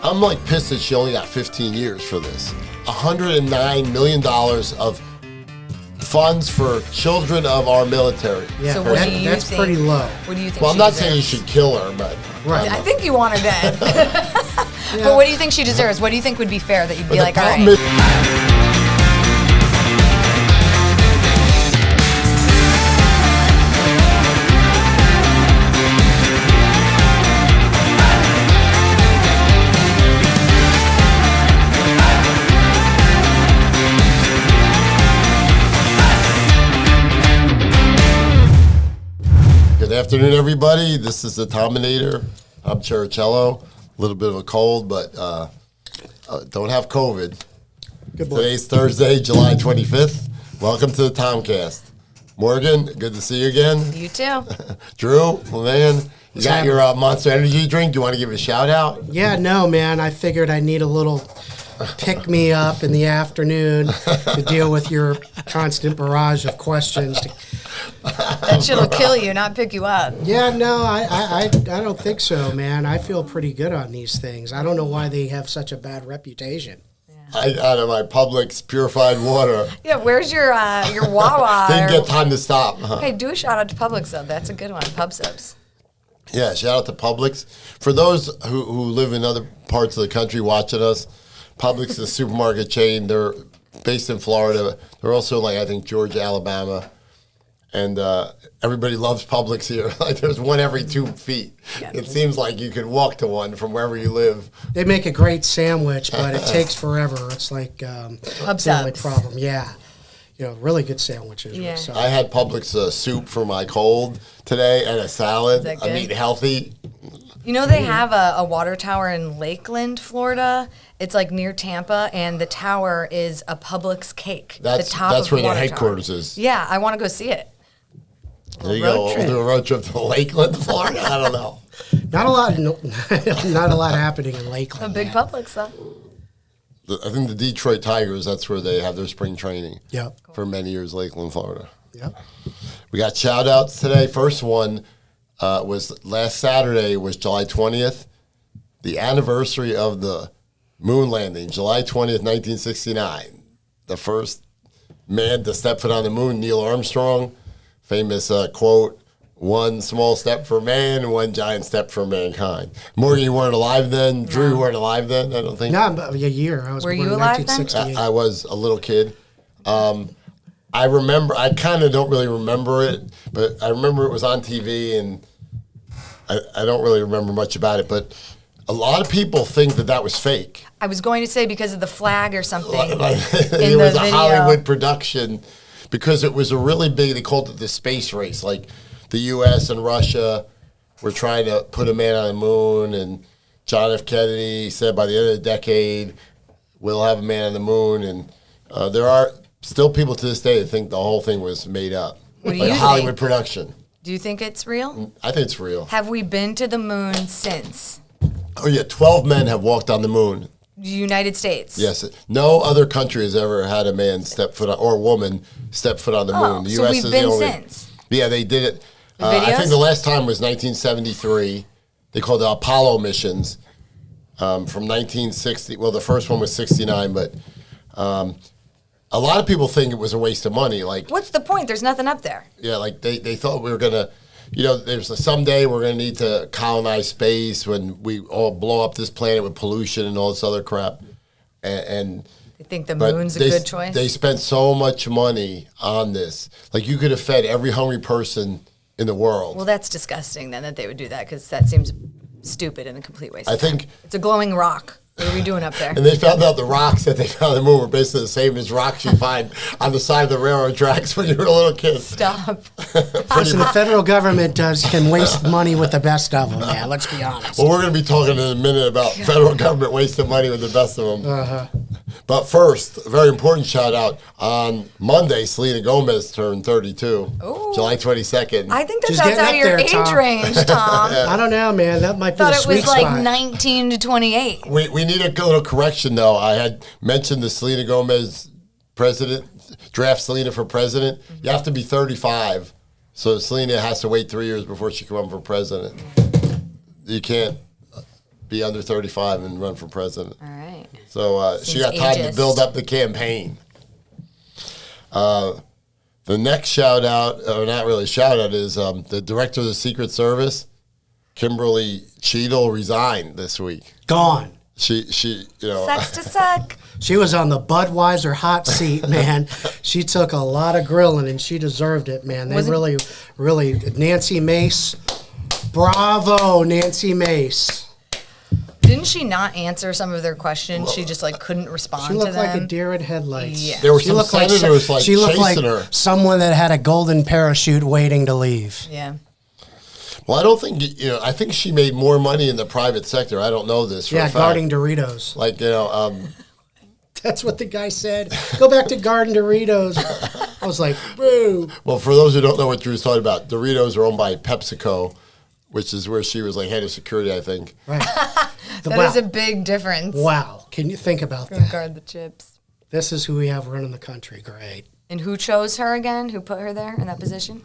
I'm like pissed that she only got 15 years for this. $109 million of funds for children of our military. Yeah, So what do you that's think? pretty low. What do you think? Well, I'm she not saying you deserves? should kill her, but Right. I think you want her dead. But what do you think she deserves? What do you think would be fair that you'd be like, all problem right? is- Good afternoon, everybody. This is the Tominator. I'm Chericello. A little bit of a cold, but don't have COVID. Good boy. Today's Thursday, July 25th. Welcome to the TomCast. Morgan, good to see you again. You too. Drew, well, man, you got happening? your Monster Energy drink. Do you want to give a shout out? Yeah, no, man. I figured I need a little pick me up in the afternoon to deal with your constant barrage of questions. That shit'll kill you, not pick you up. Yeah, no, I don't think so, man. I feel pretty good on these things. I don't know why they have such a bad reputation. Out of my Publix purified water. Yeah, where's your Wawa? Didn't or- get time to stop. Huh? Hey, do a shout out to Publix though. That's a good one. Pub subs. Yeah, shout out to Publix. For those who live in other parts of the country watching us, Publix is a supermarket chain. They're based in Florida. They're also like, I think, Georgia, Alabama. And everybody loves Publix here. Like there's one every 2 feet. Yeah. It seems like you could walk to one from wherever you live. They make a great sandwich, but it takes forever. It's like Pub it's the only subs. problem. Yeah, really good sandwiches. Yeah. So. I had Publix soup for my cold today and a salad. Is that I'm good? eating healthy. You know they have a water tower in Lakeland, Florida. It's like near Tampa, and the tower is a Publix cake. That's the top that's of where the their water headquarters tower. is. Yeah, I want to go see it. There you road go. trip. We'll do a road trip to Lakeland, Florida. I don't know. Not a lot. Not a lot happening in A Lakeland. big man. Publix though. I think the Detroit Tigers, that's where they have their spring training. Yep. For many years, Lakeland, Florida. Yep. We got shout outs today. First one was last Saturday, was July 20th, the anniversary of the moon landing, July 20th, 1969. The first man to step foot on the moon, Neil Armstrong. Famous quote, one small step for man, one giant step for mankind. Morgan, you weren't alive then. Drew, you weren't alive then, I don't think. Not about a year. I was Were born you in alive then? 1968. I was a little kid. I remember, I kind of don't really remember it, but I remember it was on TV, and I don't really remember much about it. But a lot of people think that was fake. I was going to say because of the flag or something. It in was the a video. Hollywood production because it was a really big, they called it the space race. Like the U.S. and Russia were trying to put a man on the moon, and John F. Kennedy said by the end of the decade, we'll have a man on the moon. And there are still people to this day that think the whole thing was made up. What do like you a Hollywood think? production. Do you think it's real? I think it's real. Have we been to the moon since? Oh, yeah, 12 men have walked on the moon. The United States. Yes. No other country has ever had a man step foot on, or a woman step foot on the moon. The so U.S. we've is been the only. since. Yeah, they did it. The I videos? think the last time was 1973. They called it Apollo missions from 1960. Well, the first one was 69, but a lot of people think it was a waste of money. Like, What's the point? There's nothing up there. yeah, like they thought we were gonna, there's someday we're gonna need to colonize space when we all blow up this planet with pollution and all this other crap, and You think the but moon's a they, good choice? They spent so much money on this. Like you could have fed every hungry person in the world. Well, that's disgusting then that they would do that because that seems stupid and a complete waste. I of time. think, It's a glowing rock. What are we doing up there? and they found out the rocks that they found on the moon were basically the same as rocks you find on the side of the railroad tracks when you were a little kid. Stop. Listen, the federal government can waste money with the best of them, man. Let's be honest. Well, we're going to be talking in a minute about federal government wasting money with the best of them. Uh-huh. But first, a very important shout out. On Monday, Selena Gomez turned 32, Ooh. July 22nd. I think She's that's outside getting of up your there, age Tom. range, Tom. I don't know, man. That might be Thought the it sweet was like spot. 19 to 28. We need a little correction, though. I had mentioned the Selena Gomez draft Selena for president. You have to be 35. So Selena has to wait 3 years before she can run for president. You can't be under 35 and run for president. All right. So she got time to build up the campaign. The next shout out, or not really shout out, is the director of the Secret Service, Kimberly Cheadle, resigned this week. Gone. She Sucks to suck. She was on the Budweiser hot seat, man. She took a lot of grilling, and she deserved it, man. They really, Nancy Mace. Bravo, Nancy Mace. Didn't she not answer some of their questions? She just couldn't respond to them. She looked like a deer in headlights. Yeah. There were some senators she looked like chasing her. someone that had a golden parachute waiting to leave. Yeah. Well, I don't think, I think she made more money in the private sector. I don't know this for a fact. Guarding Doritos. That's what the guy said. Go back to Garden Doritos. I was like, boo. Well, for those who don't know what Drew's talking about, Doritos are owned by PepsiCo, which is where she was head of security, I think. Right. That is a big difference. Wow. Can you think about Go that? guard the chips. This is who we have running the country. Great. And who chose her again? Who put her there in that position?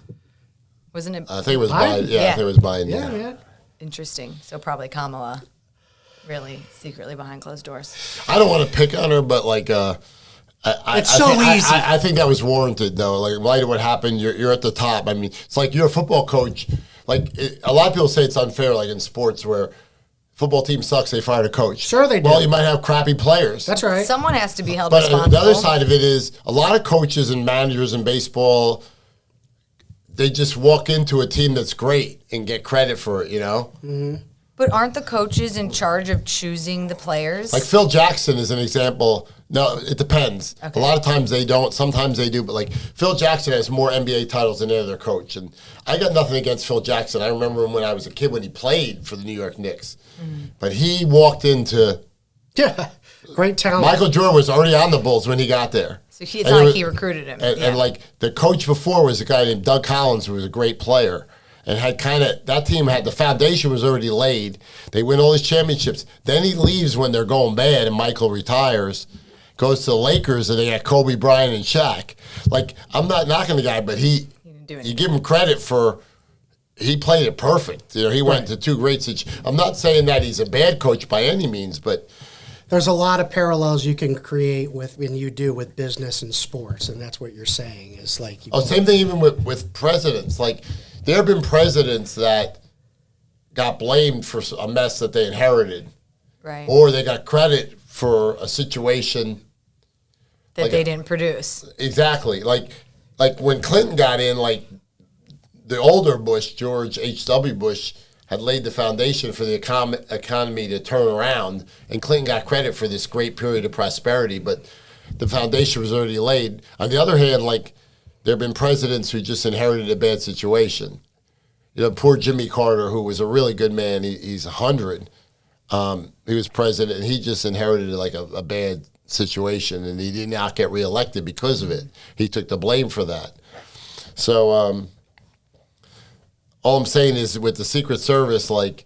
Wasn't it? I think it was Biden? Biden. Yeah, I think it was Biden. Yeah, man. Interesting. So probably Kamala, really secretly behind closed doors. I don't want to pick on her, but It's so easy. I think that was warranted, though. In light of what happened, you're at the top. I mean, it's like you're a football coach. A lot of people say it's unfair, in sports where football team sucks, they fired a coach. Sure they do. Well, you might have crappy players. That's right. Someone has to be held But responsible. the other side of it is a lot of coaches and managers in baseball, they just walk into a team that's great and get credit for it, Mm-hmm. But aren't the coaches in charge of choosing the players? Like Phil Jackson is an example. No, it depends. Okay. A lot of times they don't. Sometimes they do. But Phil Jackson has more NBA titles than any other coach. And I got nothing against Phil Jackson. I remember him when I was a kid when he played for the New York Knicks. But he walked into... Yeah. Great talent. Michael Jordan was already on the Bulls when he got there. So it's not like he recruited him. And the coach before was a guy named Doug Collins, who was a great player. And that team the foundation was already laid. They win all these championships. Then he leaves when they're going bad and Michael retires, goes to the Lakers and they got Kobe Bryant and Shaq. I'm not knocking the guy, but you give him credit for, he played it perfect. He went to two great situations. I'm not saying that he's a bad coach by any means, but there's a lot of parallels you can create with business and sports, and that's what you're saying is same thing even with presidents. There have been presidents that got blamed for a mess that they inherited. Right. Or they got credit for a situation that they didn't produce. Exactly. Like when Clinton got in, the older Bush, George H.W. Bush, had laid the foundation for the economy to turn around, and Clinton got credit for this great period of prosperity, but the foundation was already laid. On the other hand, there have been presidents who just inherited a bad situation. Poor Jimmy Carter, who was a really good man, he's 100. He was president, and he just inherited a bad situation, and he did not get reelected because of it. He took the blame for that. So all I'm saying is with the Secret Service, whether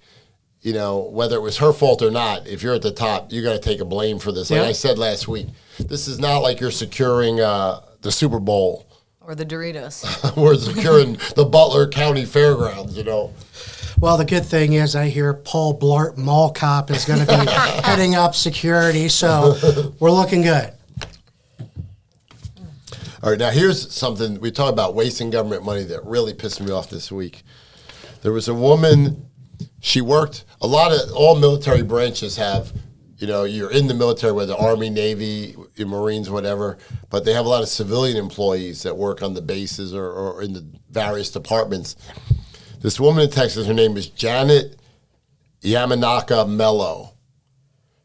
it was her fault or not, if you're at the top, you got to take a blame for this. Like I said last week, this is not like you're securing the Super Bowl. Or the Doritos. We're securing the Butler County Fairgrounds, Well, the good thing is I hear Paul Blart Mall Cop is going to be heading up security, so we're looking good. All right, now here's something. We talk about wasting government money that really pissed me off this week. There was a woman, she worked, all military branches have, you're in the military, whether Army, Navy, Marines, whatever, but they have a lot of civilian employees that work on the bases or in the various departments. This woman in Texas, her name is Janet Yamanaka Mello.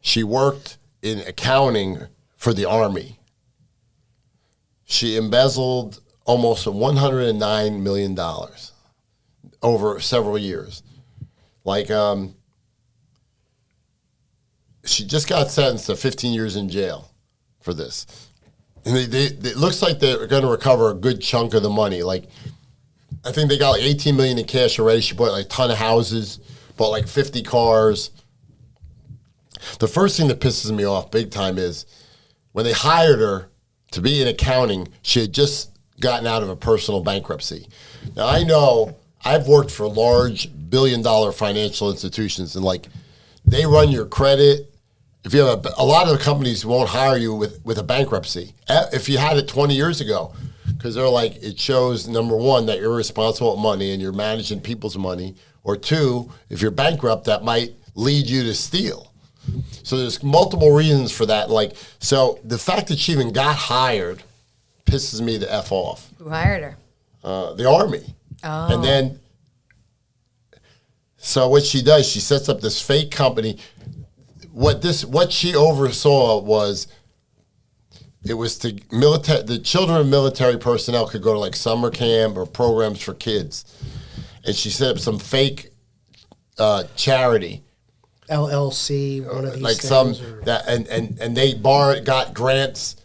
She worked in accounting for the Army. She embezzled almost $109 million over several years. She just got sentenced to 15 years in jail for this. And it looks like they're going to recover a good chunk of the money. I think they got $18 million in cash already. She bought a ton of houses, bought 50 cars. The first thing that pisses me off big time is when they hired her to be in accounting, she had just gotten out of a personal bankruptcy. Now, I know I've worked for large billion-dollar financial institutions, and they run your credit. If you have a lot of the companies won't hire you with a bankruptcy. If you had it 20 years ago, because they're like, it shows, number one, that you're responsible with money and you're managing people's money, or two, if you're bankrupt, that might lead you to steal. So there's multiple reasons for that. Like, so the fact that she even got hired pisses me the F off. Who hired her? The Army. Oh. And then, so what she does, she sets up this fake company. What she oversaw was, it was the children of military personnel could go to like summer camp or programs for kids, and she set up some fake charity, LLC, one of these like things, and they got grants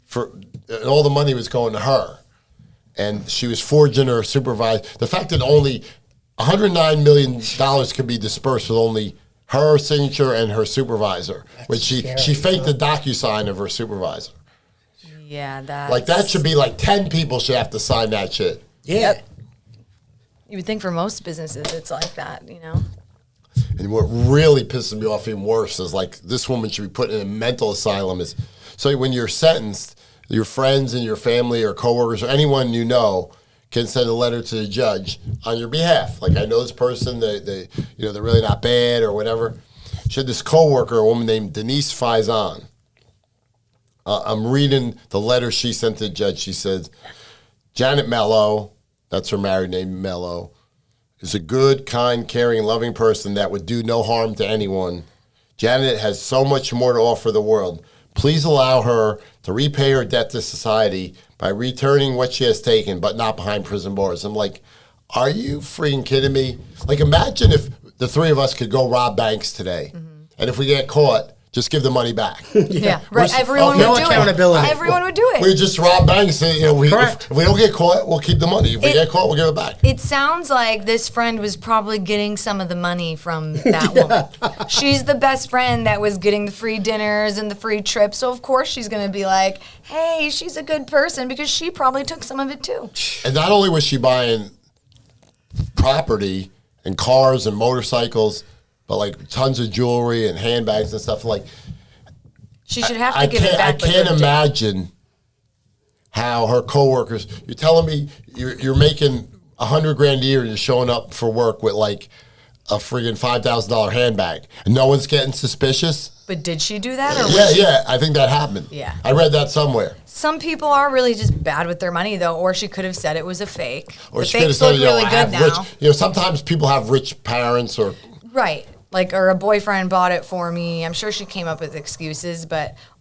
for, and all the money was going to her, and she was forging her supervisor. The fact that only $109 million could be dispersed with only her signature and her supervisor, which she faked the DocuSign of her supervisor. Yeah, that. Like, that should be like 10 people should have to sign that shit. Yeah. Yep. You would think for most businesses it's like that, you know? And what really pisses me off even worse is, like, this woman should be put in a mental asylum. So when you're sentenced, your friends and your family or coworkers or anyone you know can send a letter to the judge on your behalf. Like, I know this person, they're really not bad or whatever. She had this coworker, a woman named Denise Faison. I'm reading the letter she sent to the judge. She says, Janet Mello, that's her married name, Mello, is a good, kind, caring, loving person that would do no harm to anyone. Janet has so much more to offer the world. Please allow her to repay her debt to society by returning what she has taken, but not behind prison bars. I'm like, are you freaking kidding me? Like, imagine if the three of us could go rob banks today, and if we get caught, just give the money back. Yeah, right. Everyone would do accountability. it. Everyone would do it. We just rob banks. And, if we don't get caught, we'll keep the money. If we get caught, we'll give it back. It sounds like this friend was probably getting some of the money from that woman. She's the best friend that was getting the free dinners and the free trips. So, of course, she's going to be like, hey, she's a good person, because she probably took some of it, too. And not only was she buying property and cars and motorcycles, but like tons of jewelry and handbags and stuff. Like, she should have to give it back. I can't imagine how her coworkers. You're telling me you're making $100,000 a year and you're showing up for work with like a friggin' $5,000 handbag, and no one's getting suspicious. But did she do that? Or Yeah, I think that happened. Yeah, I read that somewhere. Some people are really just bad with their money, though, or she could have said it was a fake. Or the she could have fakes said, look really good now. Sometimes people have rich parents or. Right. Like, or a boyfriend bought it for me. I'm sure she came up with excuses,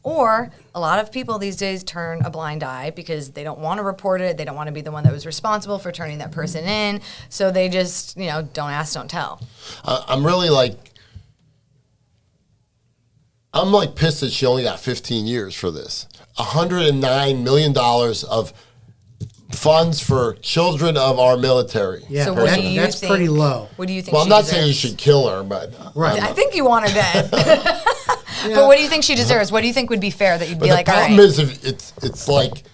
or a lot of people these days turn a blind eye because they don't want to report it. They don't want to be the one that was responsible for turning that person in. So they just, don't ask, don't tell. I'm pissed that she only got 15 years for this. $109 million of funds for children of our military. Yeah, so what do you that's think, pretty low. What do you think? Well, I'm not saying you should kill her, but right. I think you want her dead. But what do you think she deserves? What do you think would be fair that you'd be like, all right? The problem is, it's like,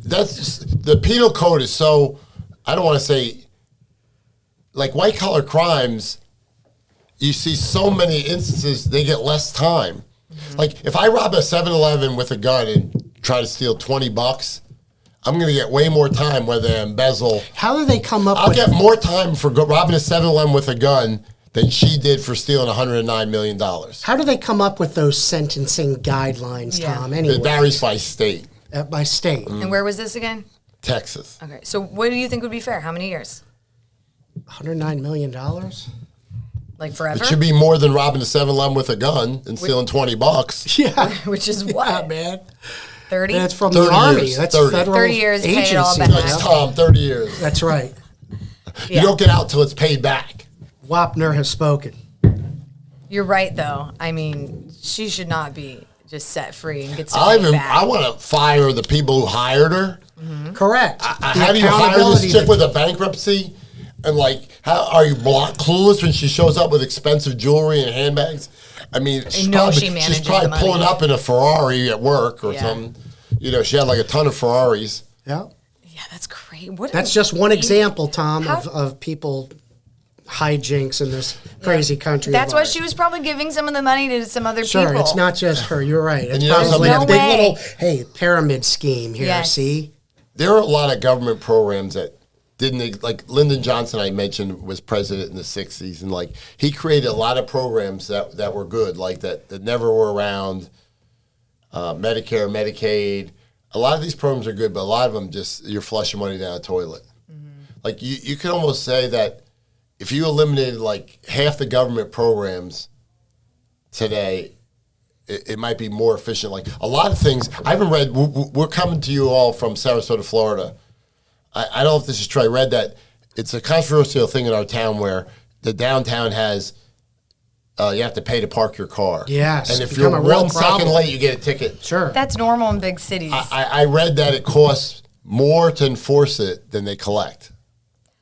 that's the penal code is so, I don't want to say, like, white collar crimes, you see so many instances they get less time. Like, if I rob a 7-Eleven with a gun and try to steal $20, I'm going to get way more time whether I embezzle. How do they come up I'll with... get more time for robbing a 7-Eleven with a gun than she did for stealing $109 million. How do they come up with those sentencing guidelines, Tom, anyway? It varies by state. By state. And where was this again? Texas. Okay, so what do you think would be fair? How many years? $109 million? Like forever? It should be more than robbing a 7-Eleven with a gun and stealing $20. Yeah. Which is what? Yeah, man. 30? That's from 30 the Army. years, That's 30. federal 30 years, pay agency. it all back. That's Tom, 30 years. That's right. Yeah. You don't get out till it's paid back. Wapner has spoken. You're right, though. I mean, she should not be just set free and get some money back. I want to fire the people who hired her. Correct. How do you hire this chick with a bankruptcy? And like, how are you clueless when she shows up with expensive jewelry and handbags? I mean, she's probably pulling up in a Ferrari at work or something. She had like a ton of Ferraris. Yeah. Yeah, that's great. That's just one example, Tom, of people hijinks in this crazy country. That's of why ours. she was probably giving some of the money to some other people. Sure, it's not just her. You're right. It's you know probably something- a big No way. little pyramid scheme here. Yes. See, There are a lot of government programs that didn't, like Lyndon Johnson I mentioned was president in the 60s, and like he created a lot of programs that were good, like that never were around. Medicare, Medicaid, a lot of these programs are good, but a lot of them just you're flushing money down the toilet. Like you could almost say that if you eliminated like half the government programs today, it might be more efficient. Like a lot of things I haven't read. We're coming to you all from Sarasota, Florida. I don't know if this is true. I read that it's a controversial thing in our town where the downtown has you have to pay to park your car. Yes, and if become you're a real 1 second problem. late, you get a ticket. sure. That's normal in big cities. I read that it costs more to enforce it than they collect.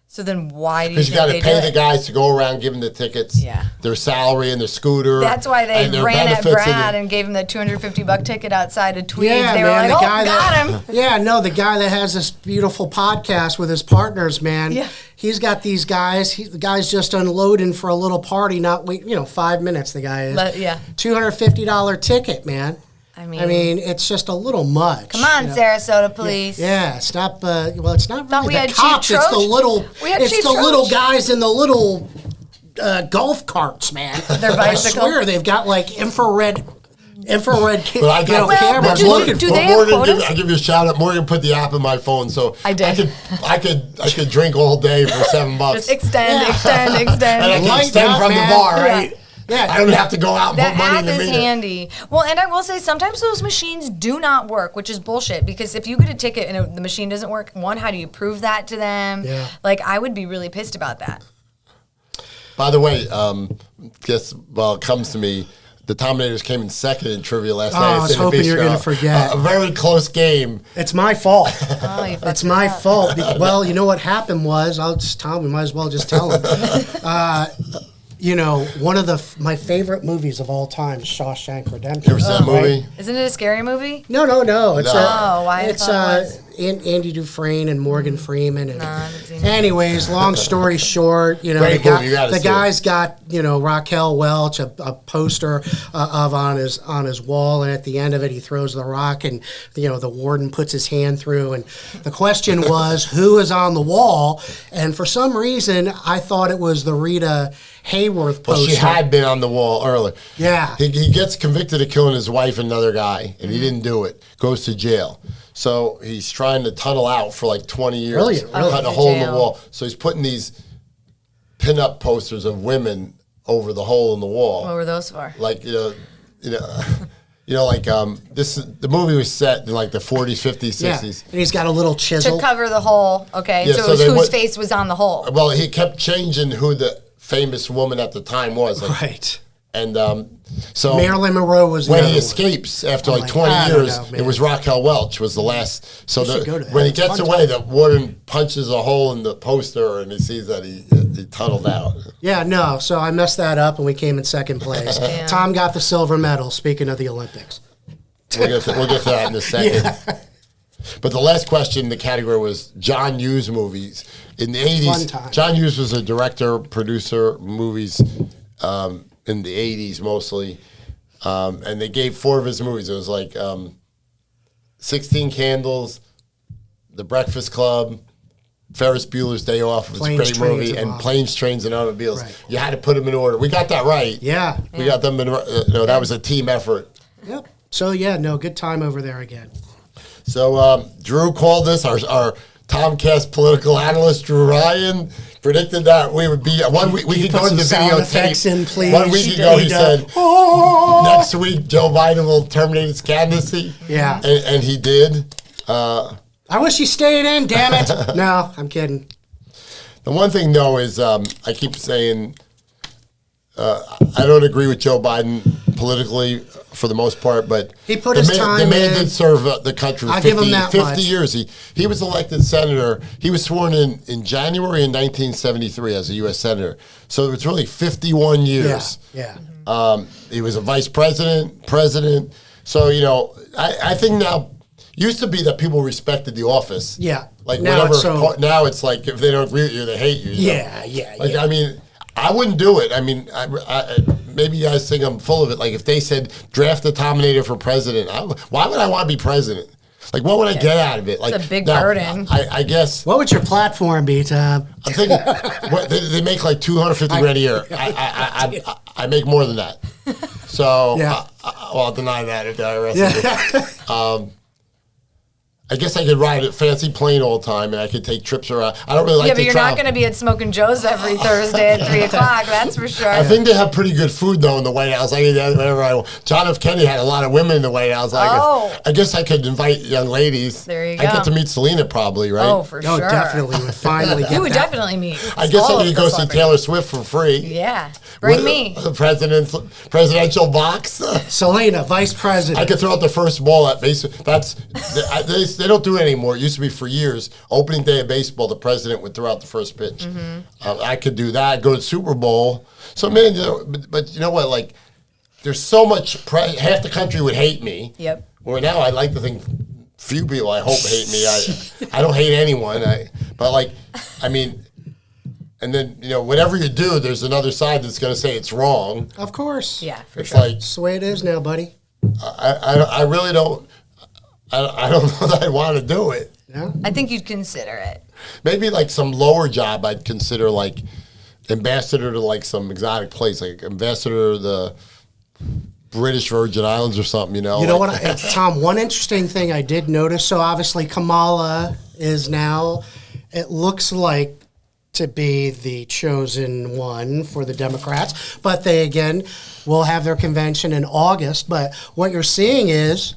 So then why do you Because think you got to they pay do the it? guys to go around giving the tickets, Yeah. their salary and their scooter. That's why they and their ran at benefits Brad and gave him the $250 ticket outside of Tweeds. Yeah, they were man, like, the oh, guy got that, him. Yeah, no, the guy that has this beautiful podcast with his partners, man. Yeah. He's got these guys. The guy's just unloading for a little party. Not wait, 5 minutes. The guy is. Yeah. $250 ticket, man. I mean, it's just a little much. come on, you know? Sarasota police. Yeah, stop. Well, it's not Thought really we the had Chief cops. It's the Trojan. little. We had It's Chief the little Trojan. guys in the little golf carts, man. Their bicycle. I swear they've got like infrared But I got cameras do- looking. do for they have Morgan, quotas? I give you a shout out. Morgan put the app in my phone, so I did. I could drink all day for $7. Just extend. and I can Lighten extend up, from man. the bar, Yeah. right? Yeah. I don't have to go out and That put money app in the is meter. handy. Well, and I will say sometimes those machines do not work, which is bullshit. Because if you get a ticket and the machine doesn't work, one, how do you prove that to them? Yeah. Like I would be really pissed about that. By the way, it comes to me, the Tominators came in second in trivia last night. I was It's in the hoping big you were show. gonna forget. A very close game. It's my fault. Oh, you fucked It's it my up. fault. Well, you know what happened was, we might as well just tell him. One of my favorite movies of all time is Shawshank Redemption. You ever seen that movie? Isn't it a scary movie? No. It's No. Oh, why I it's thought it was. Andy Dufresne and Morgan Freeman. And I haven't seen it. anyways, long story short, Great movie, you gotta the see it. guy's got Raquel Welch a poster of on his wall, and at the end of it, he throws the rock, and the warden puts his hand through, and the question was who is on the wall, and for some reason I thought it was the Rita Hayworth poster. Well, she had been on the wall earlier. Yeah. He gets convicted of killing his wife and another guy, and he didn't do it. Goes to jail. So he's trying to tunnel out for like 20 years. Really? Cutting a To hole in the jail. wall. So he's putting these pin-up posters of women over the hole in the wall. What were those for? Like, the movie was set in like the 40s, 50s, Yeah, 60s. and he's got a little To chisel. cover the hole. Okay, Yeah, so so it was they whose would- face was on the hole. Well, he kept changing who the famous woman at the time was. Like, Right. And so Marilyn Monroe was when the he other one. escapes after like my 20 God, I don't years, know, it man. was Raquel Welch was the last. So should go to that. when he It's gets fun away, the warden punches a hole in the poster and he sees that he tunneled out. Yeah, no. So I messed that up, and we came in second place. Damn. Tom got the silver medal. Speaking of the Olympics. We'll get to that in a second. But the last question in the category was John Hughes movies. In the 80s, Fun time. John Hughes was a director, producer, movies in the 80s mostly. And they gave 4 of his movies. It was like 16 Candles, The Breakfast Club, Ferris Bueller's Day Off. It was Planes, a great Trains, movie. and And Automobiles. Planes, Trains, and Automobiles. Right. You had to put them in order. We got that right. Yeah. We got them in that was a team effort. Yep. So yeah, no, good time over there again. So Drew called this, our TomCast political analyst, Drew Ryan, predicted that we would be, 1 week, we could put go to the some sound effects videotape. in, please? 1 week ago he He said, next week Joe Biden will terminate his candidacy. Yeah. And he did. I wish he stayed in. Damn it. No, I'm kidding. The one thing, though, is I keep saying I don't agree with Joe Biden politically for the most part, but He put his the time man in. did serve the country I'll 50, give him that 50 much. years. He was elected senator. He was sworn in January in 1973 as a U.S. senator. So it's really 51 years. Yeah. He was a vice president. So, I think now, used to be that people respected the office. Yeah. Like Now whatever. it's so- Now it's like if they don't agree with you, they hate you. Yeah. Like, I mean, I wouldn't do it. I mean, maybe you guys think I'm full of it. Like if they said draft the Tominator for president, why would I want to be president? Like, what would I get out of it? Like, it's a big burden. I guess. What would your platform be, Tom? I'm thinking they make like $250,000 a year. I make more than that. So, Yeah. I'll deny that if the IRS. Yeah. I guess I could ride a fancy plane all the time, and I could take trips around. I don't really like to travel. Yeah, but you're not going to be at Smoking Joe's every Thursday at 3 o'clock, that's for sure. I think they have pretty good food, though, in the White House. I can do whatever I want. John F. Kennedy had a lot of women in the White House. I guess I could invite young ladies. There you go. I get to meet Selena probably, right? Oh, for sure. Definitely. Would finally get You would that. definitely meet. I guess all I of could the go see celebrities. Taylor Swift for free. Yeah. Bring me. The presidential box. Selena, vice president. I could throw out the first ball at baseball. They don't do it anymore. It used to be for years. Opening day of baseball, the president would throw out the first pitch. Mm-hmm. I could do that. Go to the Super Bowl. So, man, but you know what? Like, there's so much. Half the country would hate me. Yep. Where now I like to think few people I hope hate me. I don't hate anyone. And then, whatever you do, there's another side that's going to say it's wrong. Of course. Yeah, for It's sure. like, That's the way it is now, buddy. I really don't. I don't know that I want to do it. Yeah. I think you'd consider it. Maybe like some lower job I'd consider, like ambassador to like some exotic place, like ambassador to the British Virgin Islands or something, You know what, Tom, one interesting thing I did notice, so obviously Kamala is now, it looks like, to be the chosen one for the Democrats, but they, again, will have their convention in August. But what you're seeing is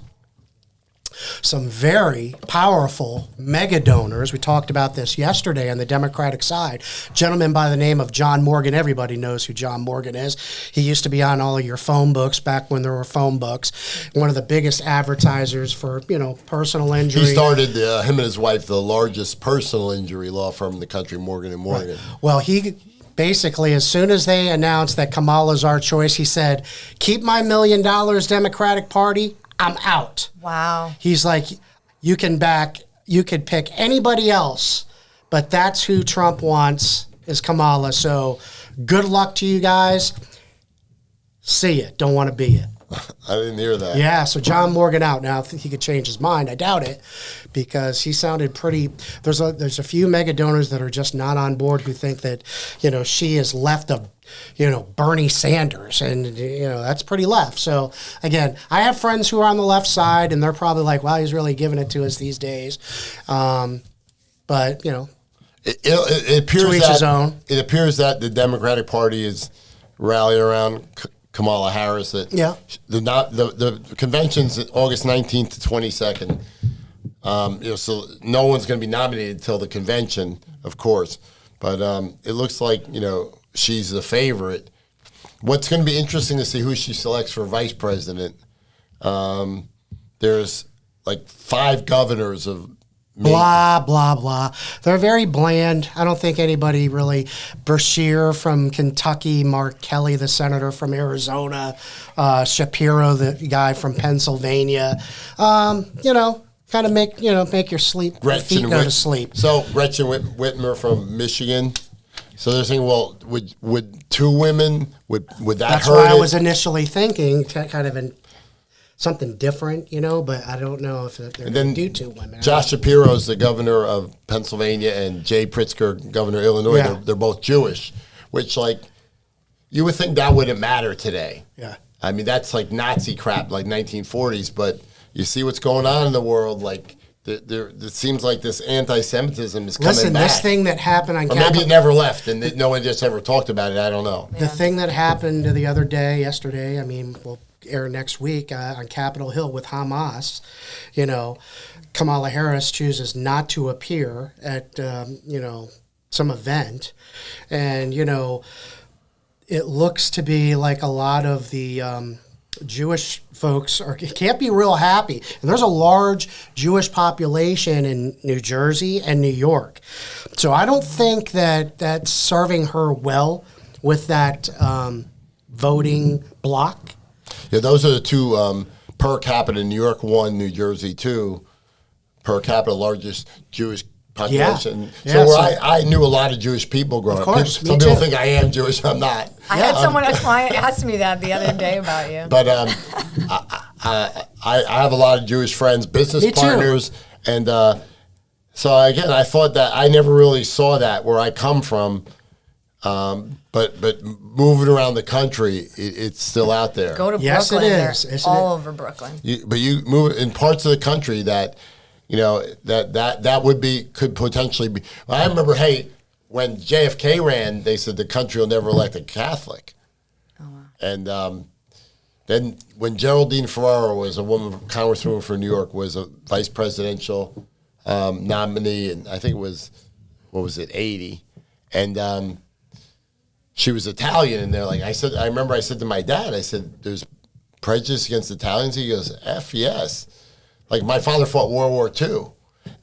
some very powerful mega donors. We talked about this yesterday on the Democratic side. A gentleman by the name of John Morgan. Everybody knows who John Morgan is. He used to be on all of your phone books back when there were phone books. One of the biggest advertisers for, personal injury. He started, him and his wife, the largest personal injury law firm in the country, Morgan & Morgan. Well, he basically, as soon as they announced that Kamala's our choice, he said, keep my $1 million Democratic Party, I'm out. Wow. He's like, you could pick anybody else, but that's who Trump wants is Kamala. So good luck to you guys. See it. Don't want to be it. I didn't hear that. Yeah, so John Morgan out. Now, if he could change his mind, I doubt it, because he sounded pretty. There's a few mega donors that are just not on board who think that, she is left of, Bernie Sanders, and that's pretty left. So again, I have friends who are on the left side, and they're probably like, "Wow, he's really giving it to us these days." But it appears to each his own. It appears that the Democratic Party is rallying around Kamala Harris. Yeah. The convention's August 19th to 22nd. So no one's going to be nominated until the convention, of course. But it looks like she's the favorite. What's going to be interesting to see who she selects for vice president. There's like 5 governors of. Blah, blah, blah. They're very bland. I don't think anybody really. Beshear from Kentucky, Mark Kelly, the senator from Arizona, Shapiro, the guy from Pennsylvania. Kind of make your feet go to sleep. So Gretchen Whitmer from Michigan. So they're saying, well, would 2 women, would that That's hurt what I it? was initially thinking, kind of something different, but I don't know if they're going to do 2 women. Josh Shapiro is the governor of Pennsylvania, and Jay Pritzker, governor of Illinois. Yeah. They're both Jewish, which, you would think that wouldn't matter today. Yeah. I mean, that's like Nazi crap, like 1940s, but you see what's going on in the world, it seems like this anti-Semitism is coming back. Listen, this thing that happened on Or maybe it never left, and no one just ever talked about it. I don't know. The thing that happened the other day, yesterday, we'll air next week on Capitol Hill with Hamas, Kamala Harris chooses not to appear at, some event. And, it looks to be like a lot of the Jewish folks can't be real happy. And there's a large Jewish population in New Jersey and New York. So I don't think that that's serving her well with that voting block. Yeah, those are the 2 per capita. New York 1, New Jersey 2. Per capita, largest Jewish population. Yeah. So Yeah, I knew a lot of Jewish people growing Of course, up. me Some people too. think I am Jewish. I'm not. I had a client asked me that the other day about you. But I have a lot of Jewish friends, business Me too. partners, and so again, I thought that I never really saw that where I come from. But moving around the country, it's still out there. Go to Yes, it Brooklyn. is, They're isn't all it? over Brooklyn. But you move in parts of the country that, that would be could potentially be. I remember, when JFK ran, they said the country will never elect a Catholic. Oh wow! And then when Geraldine Ferraro was a congresswoman for New York, was a vice presidential nominee, and I think it was 80, and she was Italian, and they're like, I remember I said to my dad, I said, there's prejudice against Italians? He goes, F yes. Like, my father fought World War II,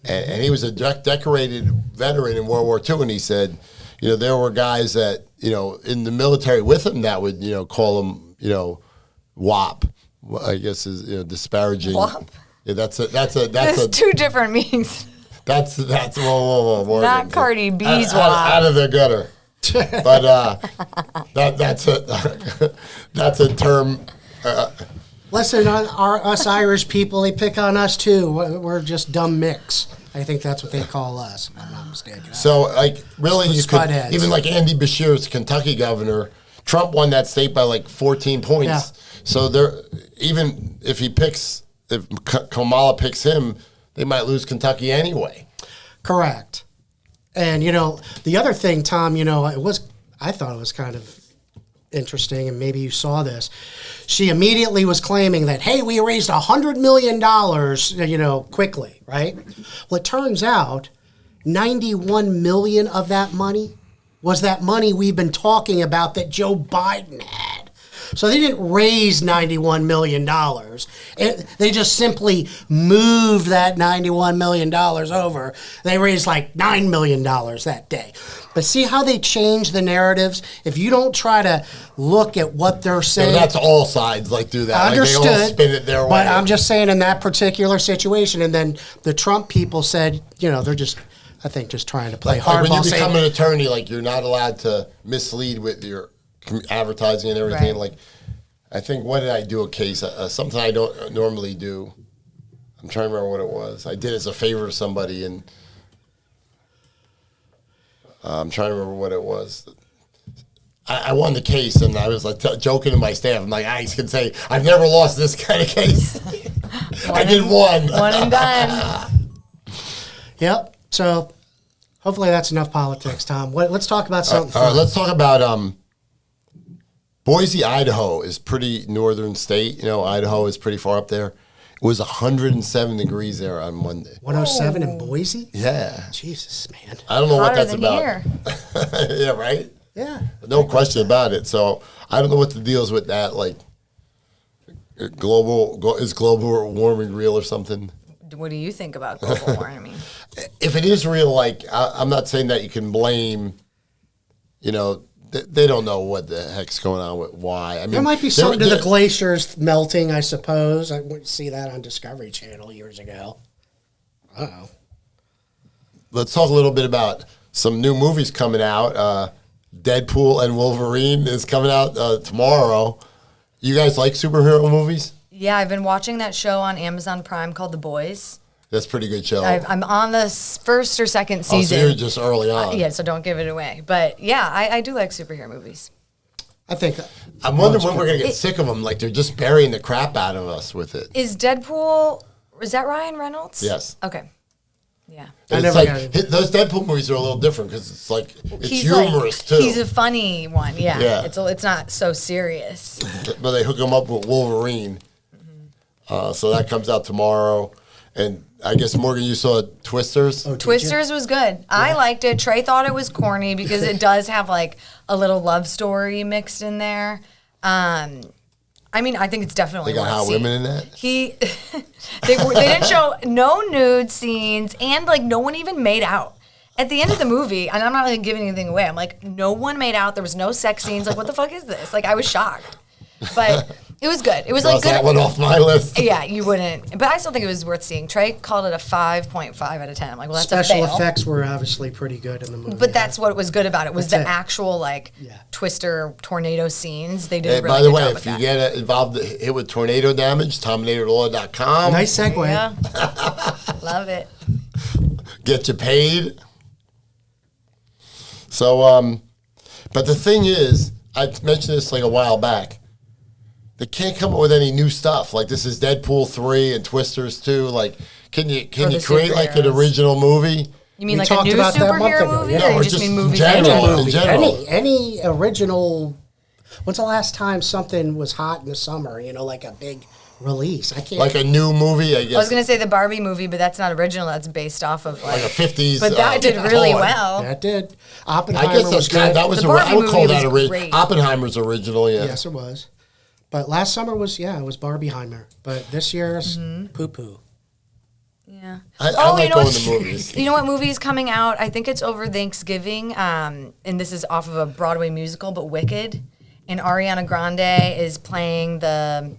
and he was a decorated veteran in World War II, and he said, there were guys that, in the military with him that would, call him, WAP, I guess is, disparaging. WAP? Yeah, that's There's two different meanings. That's whoa, Morgan. Not Cardi B's WAP. Out of the gutter. But that's a term. Listen, us Irish people, they pick on us too. We're just dumb mix. I think that's what they call us, if I'm not mistaken. So, like, really, you could, Spudheads. even like Andy Beshear's Kentucky governor, Trump won that state by like 14 points. Yeah. So even if Kamala picks him, they might lose Kentucky anyway. Correct. And, the other thing, Tom, I thought it was kind of interesting, and maybe you saw this. She immediately was claiming that, hey, we raised $100 million, quickly, right? Well, it turns out 91 million of that money was that money we've been talking about that Joe Biden had. So they didn't raise $91 million. They just simply moved that $91 million over. They raised like $9 million that day. But see how they change the narratives? If you don't try to look at what they're saying. That's all sides do that. Understood. Like they all spin it their way. But I'm just saying in that particular situation. And then the Trump people said, they're just, I think, just trying to play hardball. When you become an attorney, you're not allowed to mislead with your advertising and everything. Right. I think, what did I do a case? Something I don't normally do. I'm trying to remember what it was. I did as a favor to somebody, and I'm trying to remember what it was. I won the case, and I was joking to my staff. I'm like, I can say, I've never lost this kind of case. I did one. One and done. Yep. So hopefully that's enough politics, Tom. Let's talk about something All right, fun. let's talk about Boise, Idaho is pretty northern state. Idaho is pretty far up there. It was 107 degrees there on Monday. 107 in Boise? Yeah. Jesus, man. I don't know what Hotter that's than about. here. Yeah, right? Yeah. No question about it. So I don't know what the deal is with that. Is global warming real or something? What do you think about global warming? If it is real, I'm not saying that you can blame, they don't know what the heck's going on with why. I mean, There might be something to the glaciers melting, I suppose. I went to see that on Discovery Channel years ago. Uh-oh. Let's talk a little bit about some new movies coming out. Deadpool and Wolverine is coming out tomorrow. You guys like superhero movies? Yeah, I've been watching that show on Amazon Prime called The Boys. That's a pretty good show. I'm on the first or second season. Oh, so you're just early on. Yeah, so don't give it away. But yeah, I do like superhero movies. I think. I'm wondering when we're going to get sick of them. They're just burying the crap out of us with it. Is Deadpool, is that Ryan Reynolds? Yes. Okay. Yeah. And I it's never got it. those Deadpool movies are a little different because it's He's humorous too. He's a funny one, yeah. Yeah. It's not so serious. But they hook him up with Wolverine. So that comes out tomorrow. And I guess, Morgan, you saw Twisters? Oh, did Twisters was good. I liked it. Trey thought it was corny because it does have a little love story mixed in there. I think it's definitely They got worth hot seeing. women in that? They didn't show no nude scenes, and no one even made out. At the end of the movie, and I'm not giving anything away, I'm like, no one made out. There was no sex scenes. What the fuck is this? I was shocked. But It was good. It was Cross like good. that one off my list. Yeah, you wouldn't. But I still think it was worth seeing. Trey called it a 5.5 out of 10. I'm like, well, that's Special a fail. effects were obviously pretty good in the movie. But that's what was good about it, was That's the it. actual, twister tornado scenes. They did a Hey, really by the good way, job if with you that. get involved hit with tornado damage, Tominatorlaw.com. Nice segue. Yeah. Love it. Get you paid. So, but the thing is, I mentioned this like a while back. They can't come up with any new stuff. Like this is Deadpool 3 and Twisters 2. Like, can you the create like an superheroes. original movie? You mean We like a talked new about that a month superhero ago, movie, yeah. or No, you or just just mean in movies general. in In general. Any original. When's the last time something was hot in the summer? Like a big release. I can't. Like a new movie, I guess. I was going to say the Barbie movie, but that's not original. That's based off of like a 50s. But that did really toy. well. that did. I Oppenheimer guess was that's good. that was The I Barbie would call movie that was original. great. Oppenheimer's original, yeah. Yes, it was. But last summer was it was Barbieheimer. But this year's poo poo. Yeah. I Oh, like you know going what- to movies. You know what movie is coming out? I think it's over Thanksgiving, and this is off of a Broadway musical, but Wicked. And Ariana Grande is playing the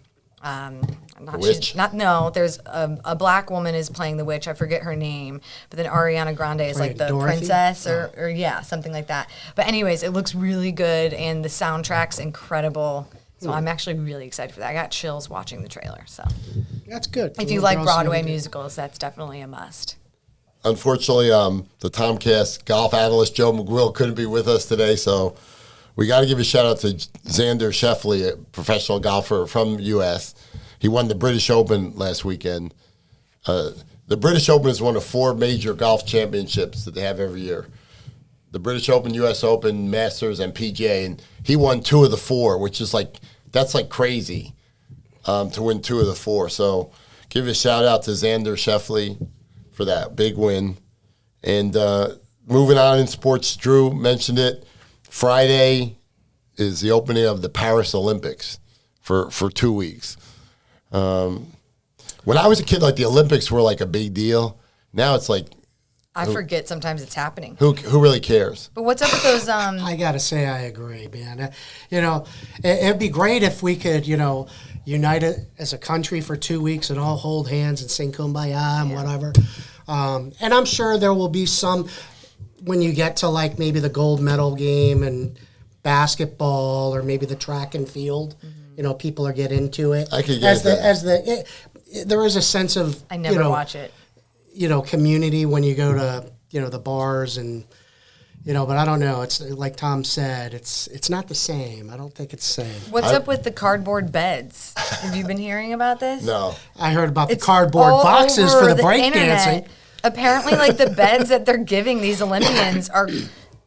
Witch? There's a black woman is playing the witch. I forget her name, but then Ariana Grande is like Wait, the Dorothy? princess or yeah, something like that. But anyways, it looks really good, and the soundtrack's incredible. So I'm actually really excited for that. I got chills watching the trailer. So That's good. if you like Broadway musicals, that's definitely a must. Unfortunately, the TomCast golf analyst Joe McGill couldn't be with us today, so we got to give a shout out to Xander Scheffler, a professional golfer from U.S. He won the British Open last weekend. The British Open is one of 4 major golf championships that they have every year. The British Open, U.S. Open, Masters, and PGA, and he won 2 of the 4, which is that's crazy to win 2 of the 4. So give a shout out to Xander Scheffler for that big win. And moving on in sports, Drew mentioned it. Friday is the opening of the Paris Olympics for 2 weeks. When I was a kid, the Olympics were a big deal. Now it's I forget sometimes it's happening. who really cares? But what's up with those? I gotta say, I agree, man. It'd be great if we could, unite it as a country for 2 weeks and all hold hands and sing "Kumbaya" and whatever. And I'm sure there will be some when you get to maybe the gold medal game and basketball or maybe the track and field. People are getting into it. I could get that. There is a sense of I never watch it. Community when you go to the bars and but I don't know. It's like Tom said. It's not the same. I don't think it's the same. What's up with the cardboard beds? Have you been hearing about this? No. I heard about It's the cardboard all boxes over for the breakdancing. internet. Apparently, the beds that they're giving these Olympians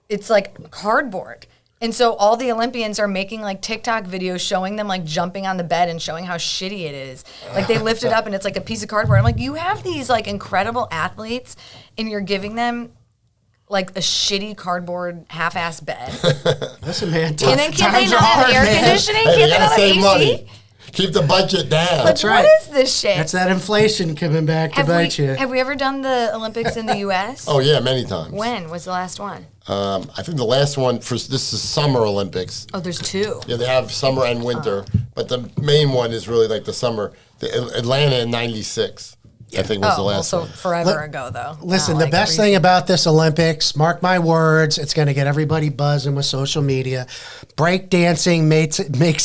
it's like cardboard. And so all the Olympians are making TikTok videos showing them jumping on the bed and showing how shitty it is. They lift it up and it's a piece of cardboard. I'm you have these incredible athletes and you're giving them a shitty cardboard half-ass bed. Listen, man. And then can't they times not are have hard, air man. conditioning? Hey, Can't you they gotta not have save AC? money. Keep the budget down. That's right. What is this shit? That's that inflation coming back to bite you. Have we ever done the Olympics in the U.S.? Oh yeah, many times. When was the last one? I think the last one this is Summer Olympics. Oh, there's 2. Yeah, they have summer and winter, but the main one is really the summer. The Atlanta in '96, I think was the last so one. forever ago, though. Listen, Not the best thing about this Olympics, mark my words, it's going to get everybody buzzing with social media. Breakdancing makes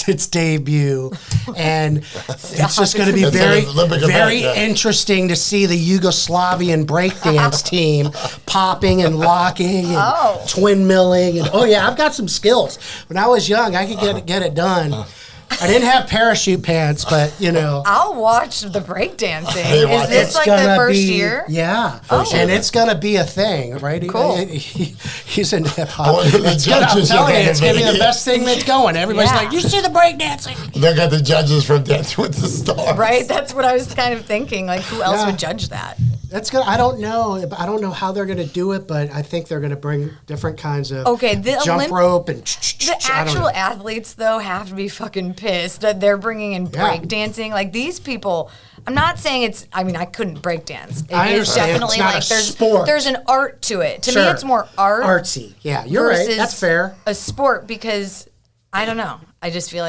its debut, and it's just going to be It's very, an Olympic very event, yeah. interesting to see the Yugoslavian breakdance team popping and locking and twin milling. And, I've got some skills. When I was young, I could get it done. I didn't have parachute pants, but I'll watch the breakdancing. watch Is this it's the gonna first be, year? Yeah. year. And it's going to be a thing, right? Cool. He's in hip I hop. wonder who the I'm judges are telling you, gonna it's going to be the be. best thing that's going. Everybody's Yeah. like, you see the breakdancing. They got the judges from Dancing with the Stars. Right? That's what I was kind of thinking. Who else Yeah. would judge that? That's good. I don't know how they're going to do it, but I think they're going to bring different kinds of the jump rope and The actual athletes, though, have to be fucking pissed that they're bringing in Yeah. breakdancing. These people, I'm not saying I couldn't breakdance. I It is understand. definitely It's not a sport. there's an art to it. To me, Sure. it's more art. Artsy. Yeah, you're right. versus That's fair. A sport because, I don't know. I just feel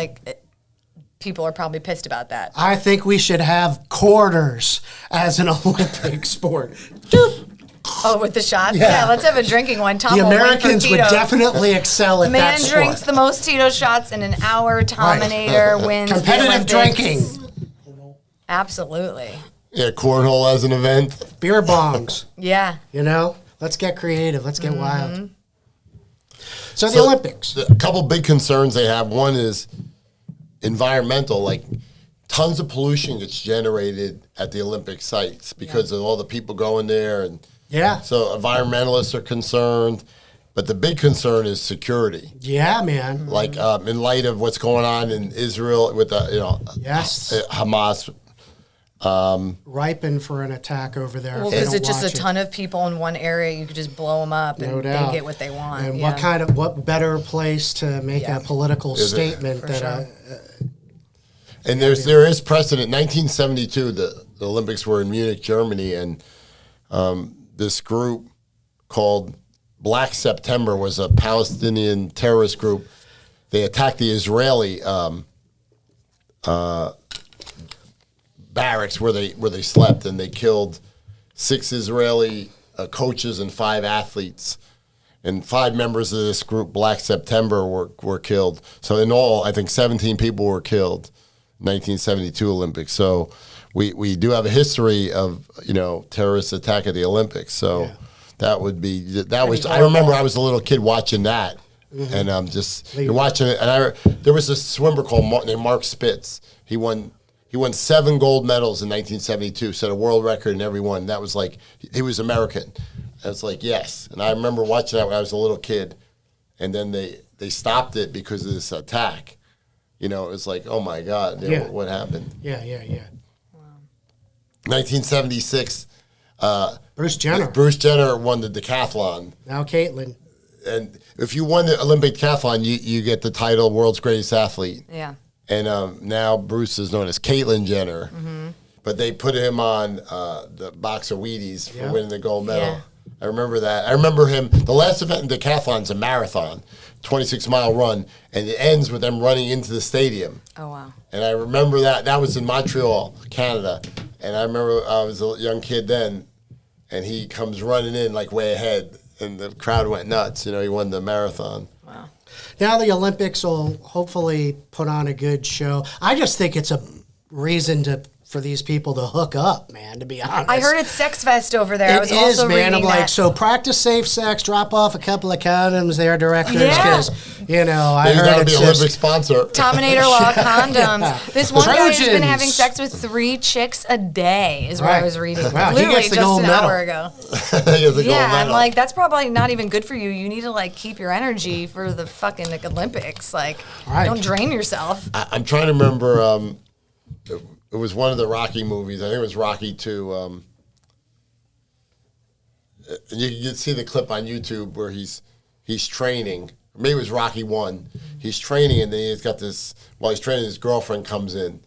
people are probably pissed about that. I think we should have quarters as an Olympic sport. Oh, with the shots? Yeah. Yeah, let's have a drinking one. Tom The will win for Americans would Tito's. definitely excel at that Man sport. drinks the most Tito shots in an hour. Tominator wins Competitive the Olympics. drinking. Absolutely. Yeah, cornhole as an event. Beer bongs. Yeah. You know? Let's get creative. Let's get wild. So the So, Olympics. A couple big concerns they have. One is environmental, like tons of pollution gets generated at the Olympic sites because of all the people going there. And Yeah. so environmentalists are concerned. But the big concern is security. Yeah, man. Like in light of what's going on in Israel with the, Yes. Hamas. Ripen for an attack over there. Well, if they because don't it's just a watch it. ton of people in one area. You could just blow them up No and doubt. they get what they want. And yeah. what better place to make Yeah. a political Is it? statement For that sure. And there is precedent. 1972, the Olympics were in Munich, Germany, and this group called Black September was a Palestinian terrorist group. They attacked the Israeli barracks where they slept, and they killed 6 Israeli coaches and 5 athletes. And 5 members of this group, Black September, were killed. So in all, I think 17 people were killed. 1972 Olympics. So we do have a history of terrorist attack at the Olympics. So that would be I remember I was a little kid watching that, and you're watching it. And there was a swimmer named Mark Spitz. He won 7 gold medals in 1972, set a world record in every one. That was like he was American. And it's like yes. And I remember watching that when I was a little kid, and then they stopped it because of this attack. It was like, oh my God, what happened? Yeah. 1976, Bruce Jenner. Bruce Jenner won the decathlon. Now Caitlin. And if you won the Olympic decathlon, you get the title world's greatest athlete. Yeah. And now Bruce is known as Caitlyn Jenner. Mm-hmm. But they put him on the box of Wheaties for winning the gold medal. Yeah. I remember that. I remember him. The last event in decathlon is a marathon, 26-mile run, and it ends with them running into the stadium. Oh, wow. And I remember that. That was in Montreal, Canada. And I remember I was a young kid then, and he comes running in like way ahead, and the crowd went nuts. He won the marathon. Wow. Now the Olympics will hopefully put on a good show. I just think it's a reason for these people to hook up, man, to be honest. I heard it's Sex Fest over there. I was It also is, man. I'm reading like, that. so practice safe sex, drop off a couple of condoms there, directors, Yeah. because, I Maybe heard that'll it's be just... Olympic sponsor. Tominator law condoms. This one guy has been Trojans. having sex with 3 chicks a day, is what Right. I was reading. Wow, he Literally gets the just gold an medal. hour ago. He has a gold Yeah, I'm medal. like, that's probably not even good for you. You need to keep your energy for the fucking Olympics. Right. Don't drain yourself. I'm trying to remember. It was one of the Rocky movies. I think it was Rocky 2. You can see the clip on YouTube where he's training. Maybe it was Rocky 1. He's training, and then he's got this. While he's training, his girlfriend comes in,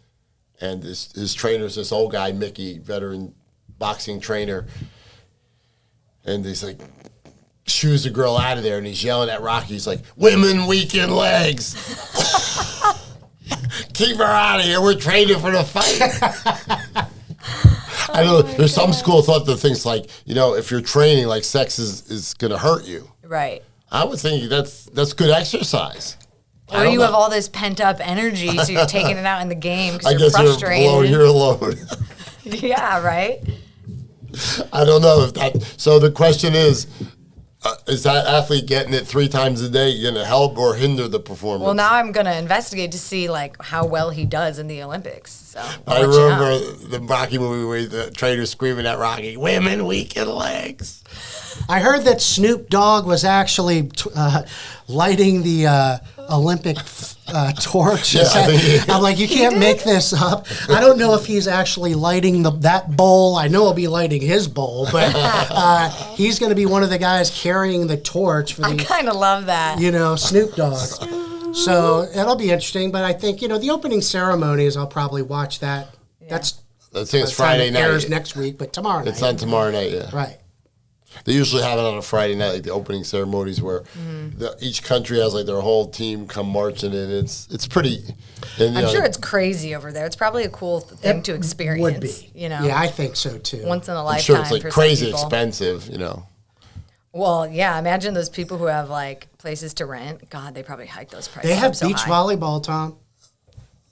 and his trainer's this old guy, Mickey, veteran boxing trainer, and he's like, shoos the girl out of there, and he's yelling at Rocky. He's like, "Women weaken legs." Keep her out of here. We're training for the fight. I know there's some school thought that things like, if you're training, like sex is going to hurt you. Right. I would think that's good exercise. Or you have all this pent up energy, so you're taking it out in the game I because you're guess you're frustrated. blowing your load. Yeah, right? I don't know if that. So the question is that athlete getting it 3 times a day going to help or hinder the performance? Well, now I'm going to investigate to see how well he does in the Olympics. So I I'll let you remember know. the Rocky movie where the trainer screaming at Rocky, "Women weaken legs." I heard that Snoop Dogg was actually lighting the Olympic torch. Yeah, I think I'm like, you can't make this up. I don't know if he's actually lighting that bowl. I know he'll be lighting his bowl, but he's going to be one of the guys carrying the torch for I kind of love that. Snoop Dogg. So it'll be interesting. But I think the opening ceremonies, I'll probably watch that. Yeah. That's I think it's by the time Friday it night. airs next week, but tomorrow night. It's on tomorrow night, yeah. Right. They usually have it on a Friday night, like the opening ceremonies, where each country has like their whole team come marching in. It's pretty. And, I'm sure it's crazy over there. It's probably a cool thing to experience. Would be. Yeah, I think so too. Once in a lifetime. I'm sure it's like for crazy some people. expensive. Well, yeah. Imagine those people who have like places to rent. God, they probably hike those prices. They have up so beach high. volleyball, Tom.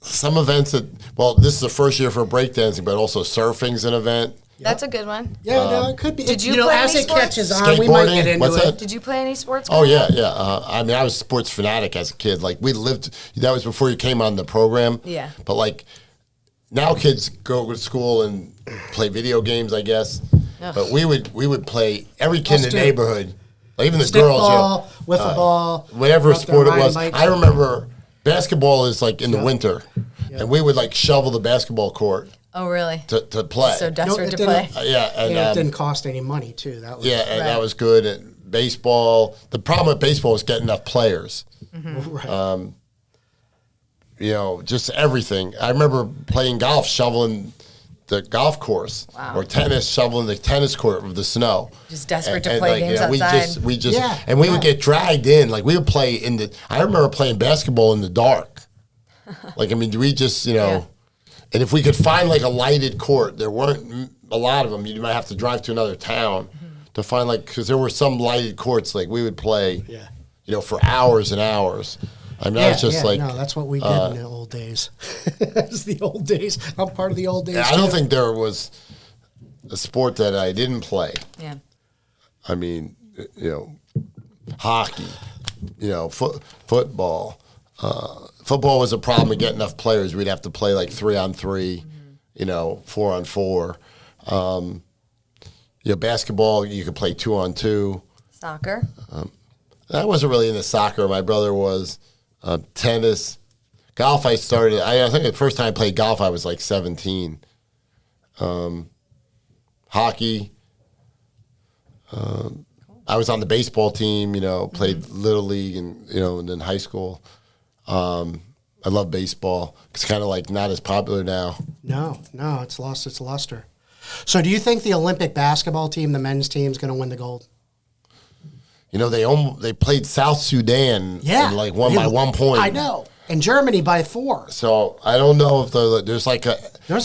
Some events this is the first year for breakdancing, but also surfing's an event. That's a good one. Yeah, no, it could be. Did you play as any it sports? catches on, we might get Skateboarding? into What's it. that? Did you play any sports? Oh growing yeah, up? yeah. I mean, I was a sports fanatic as a kid. Like we lived. That was before you came on the program. Yeah. But like now, kids go to school and play video games, I guess. Ugh. But we would play. Every kid in the Us too. neighborhood, like even the Stick girls, ball, wiffle ball, whatever out there sport it riding was. bikes. I remember basketball is like in the winter, and we would like shovel the basketball court Oh, really? to play. So desperate it to didn't- play. Yeah, and it didn't cost any money too. That was yeah, and Right. that was good. And baseball. The problem with baseball is getting enough players. right. Just everything. I remember playing golf, shoveling the golf course, Wow. or tennis, shoveling the tennis court with the snow. Just desperate to play games we outside. we just, Yeah, and we yeah. would get dragged in. Like we would play in the. I remember playing basketball in the dark. Like I mean, we just Yeah. and if we could find like a lighted court, there weren't a lot of them. You might have to drive to another town to find because there were some lighted courts. Like we would play, for hours and hours. I mean, that was just no, that's what we did in the old days. It's the old days. I'm part of the old days. I don't too. think there was a sport that I didn't play. Yeah. I mean, hockey, football. Football was a problem to get enough players. We'd have to play like 3-on-3, 4-on-4. Basketball, you could play 2-on-2. Soccer. I wasn't really into soccer. My brother was. Tennis. Golf, I started, I think the first time I played golf, I was like 17. Hockey. I was on the baseball team, played Little League and then high school. I love baseball. It's kind of like not as popular now. No, it's lost its luster. So, do you think the Olympic basketball team, the men's team, is going to win the gold? They played South Sudan and like won by 1 point. I know. And Germany by 4. So I don't know if there's like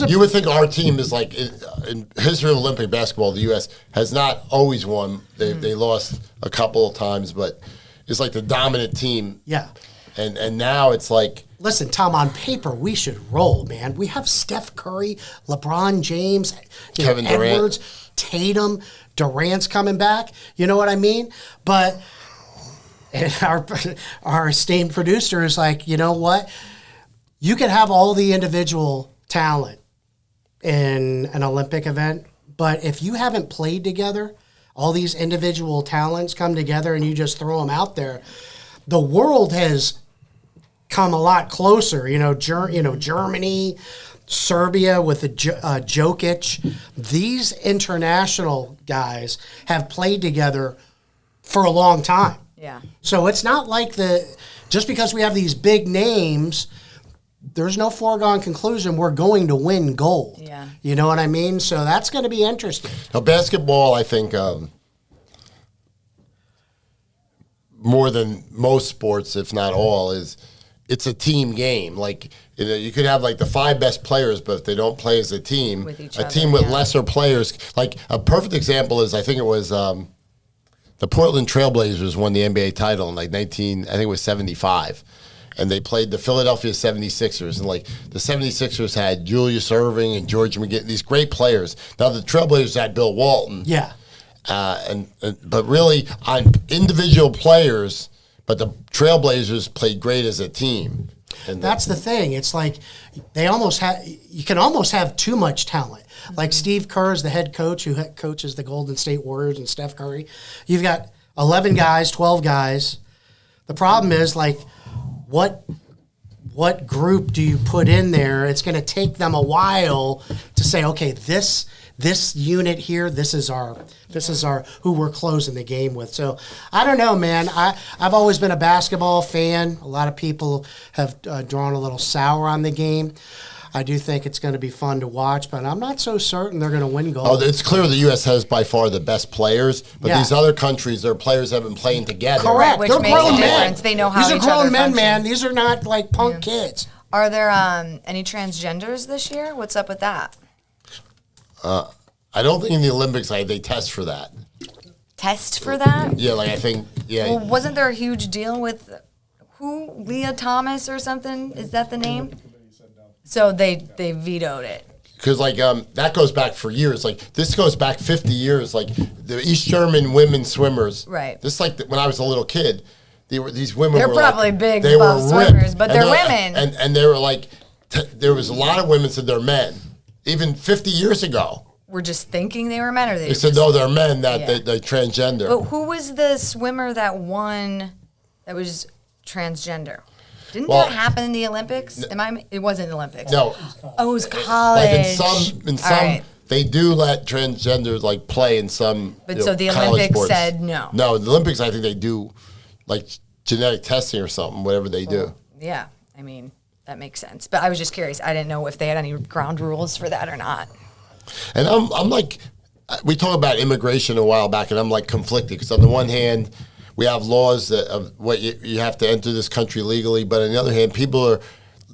you would think our team is like in history of Olympic basketball, the U.S. has not always won. They lost a couple of times, but it's like the dominant team. Yeah. And now it's like. Listen, Tom, on paper, we should roll, man. We have Steph Curry, LeBron James, Kevin Durant. Edwards, Tatum, Durant's coming back. You know what I mean? But our esteemed producer is like, you know what? You can have all the individual talent in an Olympic event, but if you haven't played together, all these individual talents come together and you just throw them out there, the world has come a lot closer. Germany, Serbia with the Jokic. These international guys have played together for a long time. Yeah. So it's not like just because we have these big names, there's no foregone conclusion we're going to win gold. Yeah. You know what I mean? So that's going to be interesting. Now, basketball, I think, more than most sports, if not all, it's a team game. Like you could have like the 5 best players, but if they don't play as a team, With each a other, team with yeah. lesser players. Like a perfect example is I think it was the Portland Trailblazers won the NBA title in like I think it was 75. And they played the Philadelphia 76ers. And like the 76ers had Julius Erving and George McGinn, these great players. Now the Trailblazers had Bill Walton. Yeah. But really on individual players, but the Trailblazers played great as a team. And That's the thing. It's like you can almost have too much talent. Like Steve Kerr is the head coach who coaches the Golden State Warriors and Steph Curry. You've got 11 guys, 12 guys. The problem is like what group do you put in there? It's going to take them a while to say, okay, this unit here, this is our who we're closing the game with. So I don't know, man. I've always been a basketball fan. A lot of people have drawn a little sour on the game. I do think it's going to be fun to watch, but I'm not so certain they're going to win gold. Oh, it's clear the U.S. has by far the best players, but Yeah. these other countries, their players have been playing together. Correct. Which They're makes a grown difference. men. They know how These are each grown other men, function. man. These are not like punk kids. Are there any transgenders this year? What's up with that? I don't think in the Olympics they test for that. Test for that? Yeah, I think Well, wasn't there a huge deal with Leah Thomas or something? Is that the name? So they vetoed it. because that goes back for years. This goes back 50 years. The East German women swimmers. Right. Just when I was a little kid, these women. They're were probably big, They buff were swimmers, ripped. but And they're women. And they were there was a lot of women said they're men, even 50 years ago. We're just thinking they were men, or They said no, they're men. That they transgender. But who was the swimmer that won? That was transgender. Didn't that happen in the Olympics? It wasn't the Olympics. No. Oh, it was college. In some, All right. they do let transgenders play in some. But so the college Olympics sports. said no. No, the Olympics I think they do, genetic testing or something, whatever they do. Yeah, that makes sense. But I was just curious. I didn't know if they had any ground rules for that or not. And I'm we talked about immigration a while back, and I'm conflicted because on the one hand, we have laws that of what you have to enter this country legally, but on the other hand, people are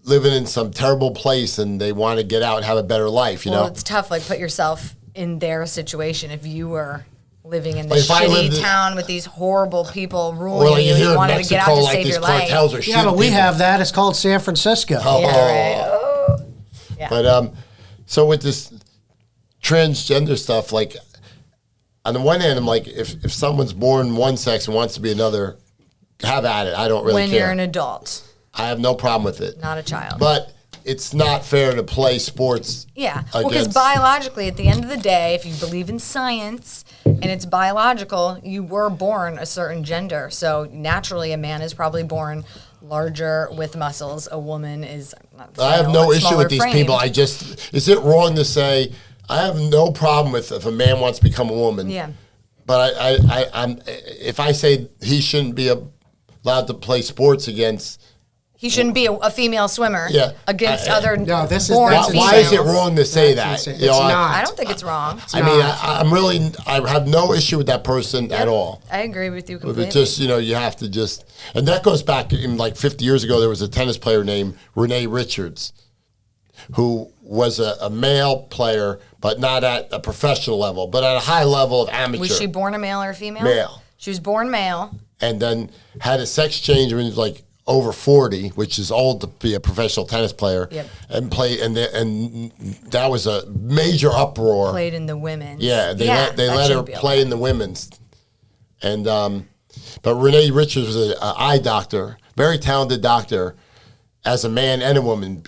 living in some terrible place and they want to get out and have a better life. You know, It's tough. Put yourself in their situation. If you were living in this If I lived shitty in- town with these horrible people or ruling you, here and you in wanted to get out Mexico, to save these your life. cartels are Yeah, shooting but we people. have that. It's called San Francisco. Oh. Yeah, right. Oh. Yeah. But so with this transgender stuff, on the one hand, I'm if someone's born one sex and wants to be another, have at it. I don't really when care. you're an adult, I have no problem with it. not a child. But it's not fair to play sports. Yeah, because against- biologically, at the end of the day, if you believe in science and it's biological, you were born a certain gender. So naturally, a man is probably born larger with muscles. A woman is. I have no issue smaller with these frame. people. Is it wrong to say I have no problem with if a man wants to become a woman? Yeah. But if I say he shouldn't be allowed to play sports against. He shouldn't be a female swimmer against other No, this is- born that's females. Why is it wrong to say that? It's not. I don't think it's wrong. I have no issue with that person at all. I agree with you But completely. it's just, you have to and that goes back in 50 years ago, there was a tennis player named Renee Richards who was a male player, but not at a professional level, but at a high level of amateur. Was she born a male or a female? Male. She was born male. And then had a sex change when he was over 40, which is old to be a professional tennis player. Yep. And play, and that was a major uproar. Played in the women's. Yeah, they that let her shouldn't be play allowed. in the women's, and but Renee Richards was an eye doctor, very talented doctor, as a man and a woman,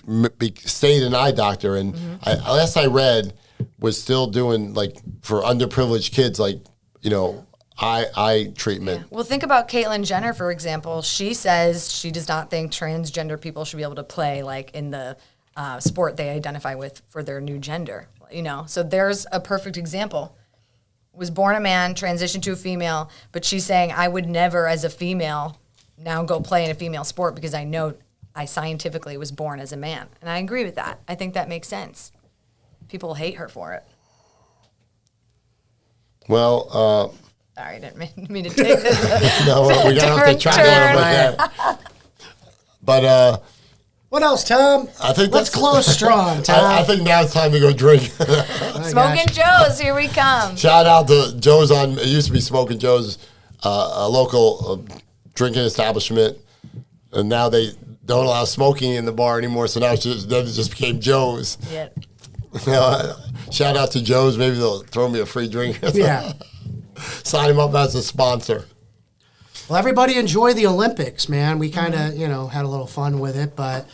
stayed an eye doctor, and last I read was still doing for underprivileged kids eye treatment. Well, think about Caitlyn Jenner, for example. She says she does not think transgender people should be able to play in the sport they identify with for their new gender. So there's a perfect example. Was born a man, transitioned to a female, but she's saying, I would never, as a female, now go play in a female sport because I know I scientifically was born as a man. And I agree with that. I think that makes sense. People hate her for it. Well, Sorry, I didn't mean to take this. no, we got off the Different track a little bit turn. there. But What else, Tom? I think Let's that's- close strong, Tom. I think now it's time to go drink. Smoking Joe's, here we come. Shout out to Joe's it used to be Smoking Joe's, a local drinking establishment, and now they don't allow smoking in the bar anymore. So now it just became Joe's. Yeah. Shout out to Joe's. Maybe they'll throw me a free drink. Yeah. Sign him up as a sponsor. Well, everybody enjoy the Olympics, man. We kind of, had a little fun with it, but,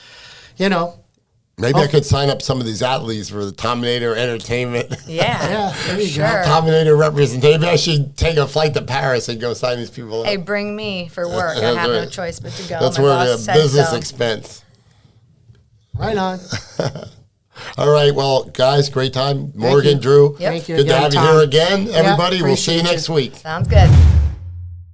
Maybe I could sign up some of these athletes for the Tominator Entertainment. Yeah. there you Sure. go. Tominator representation. Maybe I should take a flight to Paris and go sign these people up. Hey, bring me for work. I That's have no right. choice but to go. That's My where boss the said business so. expense. Right on. All right, well, guys, great time. Morgan, you. Drew, Yep. Thank you good to again, have you Tom. here again. Everybody, we'll see you appreciate next you. week. Sounds good.